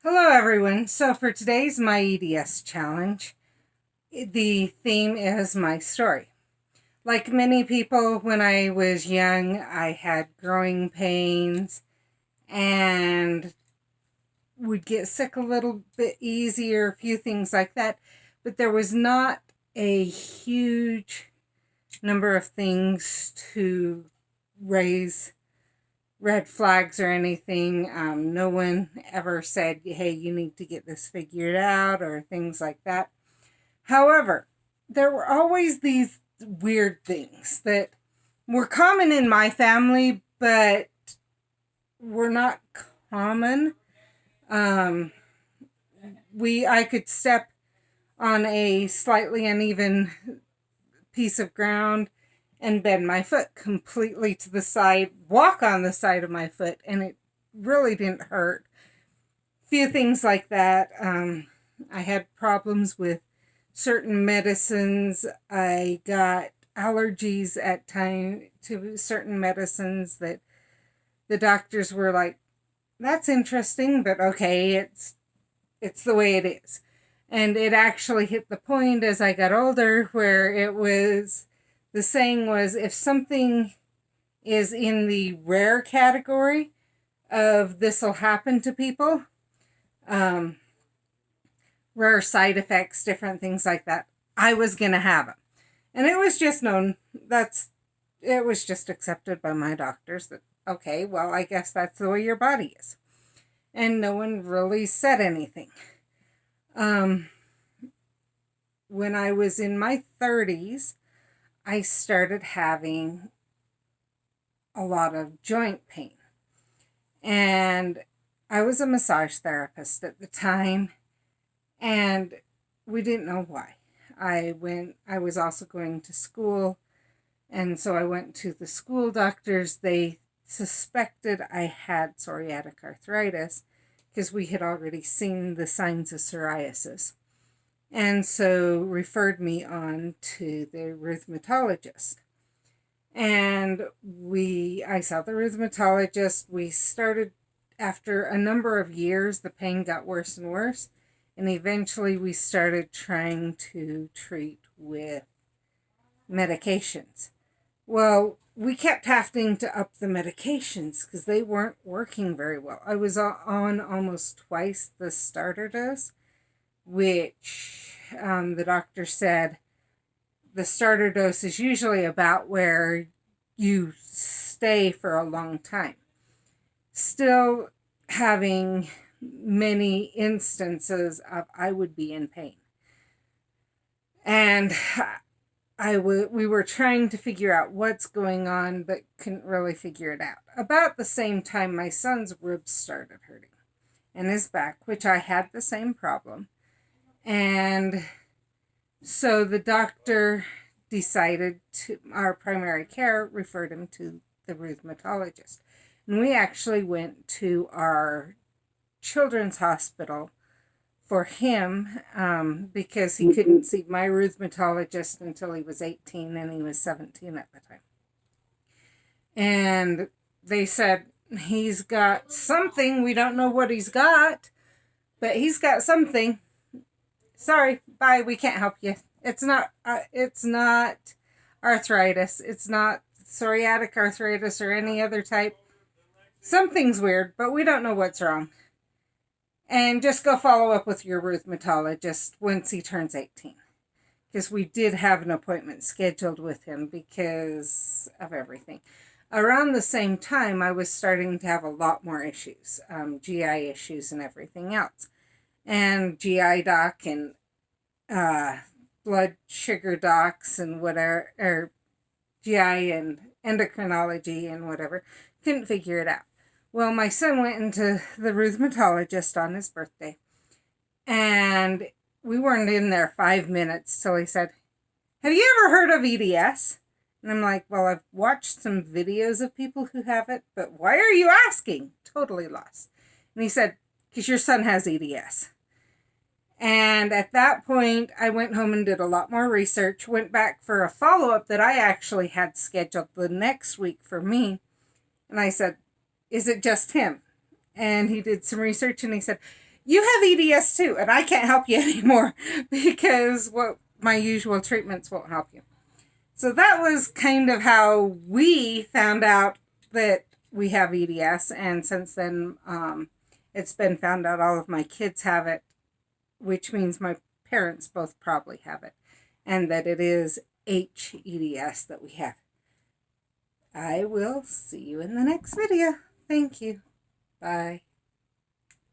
Hello, everyone. So, for today's My EDS challenge, the theme is my story. Like many people, when I was young, I had growing pains and would get sick a little bit easier, a few things like that. But there was not a huge number of things to raise red flags or anything. No one ever said, hey, you need to get this figured out or things like that. However, there were always these weird things that were common in my family, but were not common. Um, I could step on a slightly uneven piece of ground and bend my foot completely to the side, walk on the side of my foot, and it really didn't hurt. Few things like that. I had problems with certain medicines. I got allergies at time to certain medicines that the doctors were like, "That's interesting, but okay, it's the way it is." And it actually hit the point as I got older where the saying was, if something is in the rare category of this will happen to people, um, rare side effects, different things like that, I was going to have them. And it was just known, it was just accepted by my doctors that, okay, well, I guess that's the way your body is. And no one really said anything. When I was in my 30s, I started having a lot of joint pain. And I was a massage therapist at the time, and we didn't know why. I was also going to school, and so I went to the school doctors. They suspected I had psoriatic arthritis because we had already seen the signs of psoriasis, and so referred me on to the rheumatologist. And I saw the rheumatologist. We started, after a number of years, the pain got worse and worse. And eventually we started trying to treat with medications. Well, we kept having to up the medications because they weren't working very well. I was on almost twice the starter dose, which the doctor said the starter dose is usually about where you stay for a long time. Still having many instances of I would be in pain. And we were trying to figure out what's going on, but couldn't really figure it out. About the same time, my son's ribs started hurting and his back, which I had the same problem. And so the doctor decided our primary care referred him to the rheumatologist. And we actually went to our children's hospital for him because he couldn't see my rheumatologist until he was 18 and he was 17 at the time. And they said, he's got something. We don't know what he's got, but he's got something. Sorry, bye, we can't help you. It's not arthritis. It's not psoriatic arthritis or any other type. Something's weird, but we don't know what's wrong. And just go follow up with your rheumatologist once he turns 18. Because we did have an appointment scheduled with him because of everything. Around the same time, I was starting to have a lot more issues, GI issues and everything else. And GI doc and blood sugar docs and whatever, or GI and endocrinology and whatever, couldn't figure it out. Well, my son went into the rheumatologist on his birthday, and we weren't in there 5 minutes till he said, "Have you ever heard of EDS?" And I'm like, "Well, I've watched some videos of people who have it, but why are you asking?" Totally lost. And he said, "Because your son has EDS." And at that point, I went home and did a lot more research, went back for a follow-up that I actually had scheduled the next week for me. And I said, "Is it just him?" And he did some research and he said, you have EDS too, and I can't help you anymore because what my usual treatments won't help you. So that was kind of how we found out that we have EDS, and since then, it's been found out all of my kids have it, which means my parents both probably have it, and that it is HEDS that we have. I will see you in the next video. Thank you. Bye.